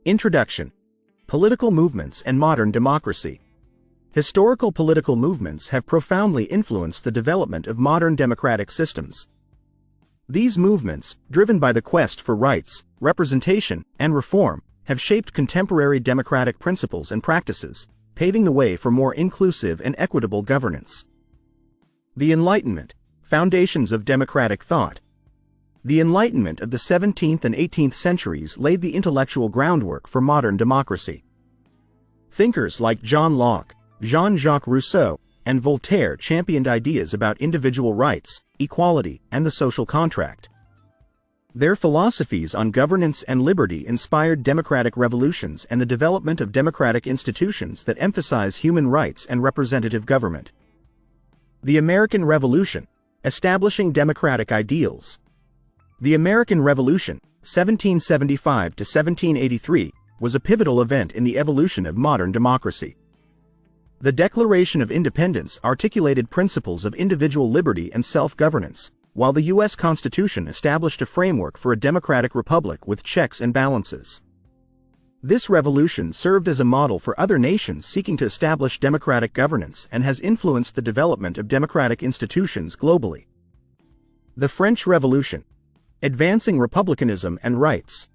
Introduction. Political movements and modern democracy. Historical political movements have profoundly influenced the development of modern democratic systems. These movements, driven by the quest for rights, representation, and reform, have shaped contemporary democratic principles and practices, paving the way for more inclusive and equitable governance. The Enlightenment, foundations of democratic thought. The Enlightenment of the 17th and 18th centuries laid the intellectual groundwork for modern democracy. Thinkers like John Locke, Jean-Jacques Rousseau, and Voltaire championed ideas about individual rights, equality, and the social contract. Their philosophies on governance and liberty inspired democratic revolutions and the development of democratic institutions that emphasize human rights and representative government. The American Revolution, establishing democratic ideals. The American Revolution, 1775 to 1783, was a pivotal event in the evolution of modern democracy. The Declaration of Independence articulated principles of individual liberty and self-governance, while the U.S. Constitution established a framework for a democratic republic with checks and balances. This revolution served as a model for other nations seeking to establish democratic governance and has influenced the development of democratic institutions globally. The French Revolution, advancing republicanism and rights.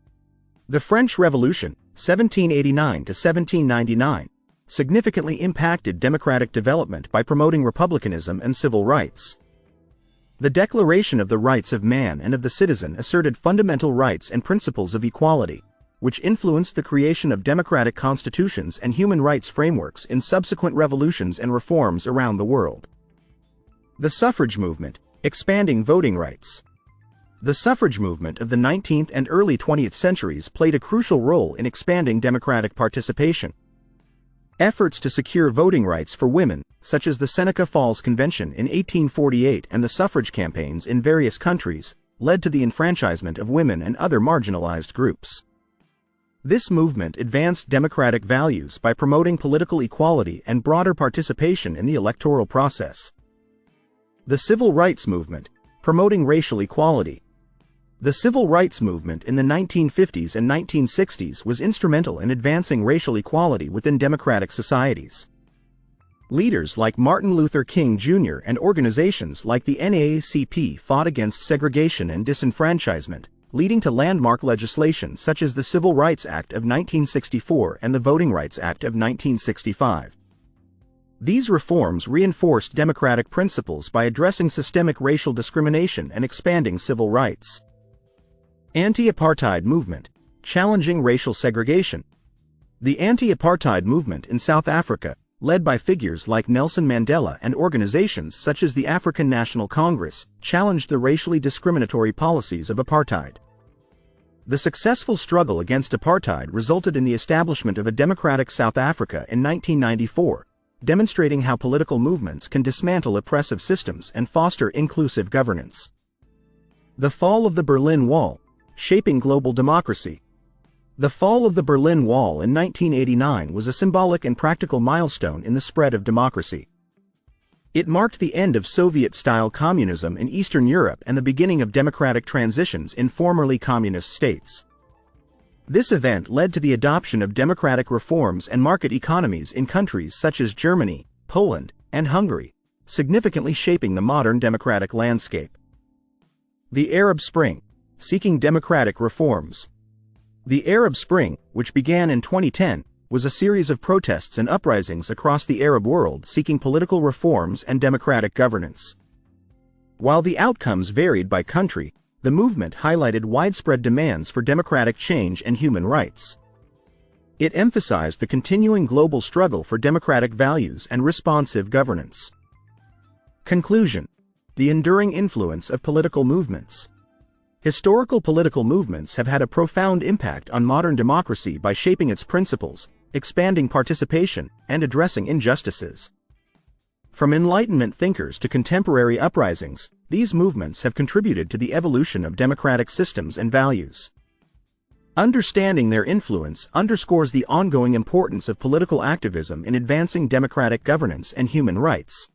The French Revolution, 1789 to 1799, significantly impacted democratic development by promoting republicanism and civil rights. The Declaration of the Rights of Man and of the Citizen asserted fundamental rights and principles of equality, which influenced the creation of democratic constitutions and human rights frameworks in subsequent revolutions and reforms around the world. The suffrage movement, expanding voting rights. The suffrage movement of the 19th and early 20th centuries played a crucial role in expanding democratic participation. Efforts to secure voting rights for women, such as the Seneca Falls Convention in 1848 and the suffrage campaigns in various countries, led to the enfranchisement of women and other marginalized groups. This movement advanced democratic values by promoting political equality and broader participation in the electoral process. The Civil Rights Movement, promoting racial equality. The civil rights movement in the 1950s and 1960s was instrumental in advancing racial equality within democratic societies. Leaders like Martin Luther King Jr. and organizations like the NAACP fought against segregation and disenfranchisement, leading to landmark legislation such as the Civil Rights Act of 1964 and the Voting Rights Act of 1965. These reforms reinforced democratic principles by addressing systemic racial discrimination and expanding civil rights. Anti-apartheid movement, challenging racial segregation. The anti-apartheid movement in South Africa, led by figures like Nelson Mandela and organizations such as the African National Congress, challenged the racially discriminatory policies of apartheid. The successful struggle against apartheid resulted in the establishment of a democratic South Africa in 1994, demonstrating how political movements can dismantle oppressive systems and foster inclusive governance. The fall of the Berlin Wall, shaping global democracy. The fall of the Berlin Wall in 1989 was a symbolic and practical milestone in the spread of democracy. It marked the end of Soviet-style communism in Eastern Europe and the beginning of democratic transitions in formerly communist states. This event led to the adoption of democratic reforms and market economies in countries such as Germany, Poland, and Hungary, significantly shaping the modern democratic landscape. The Arab Spring, seeking democratic reforms. The Arab Spring, which began in 2010, was a series of protests and uprisings across the Arab world seeking political reforms and democratic governance. While the outcomes varied by country, the movement highlighted widespread demands for democratic change and human rights. It emphasized the continuing global struggle for democratic values and responsive governance. Conclusion. The enduring influence of political movements. Historical political movements have had a profound impact on modern democracy by shaping its principles, expanding participation, and addressing injustices. From Enlightenment thinkers to contemporary uprisings, these movements have contributed to the evolution of democratic systems and values. Understanding their influence underscores the ongoing importance of political activism in advancing democratic governance and human rights.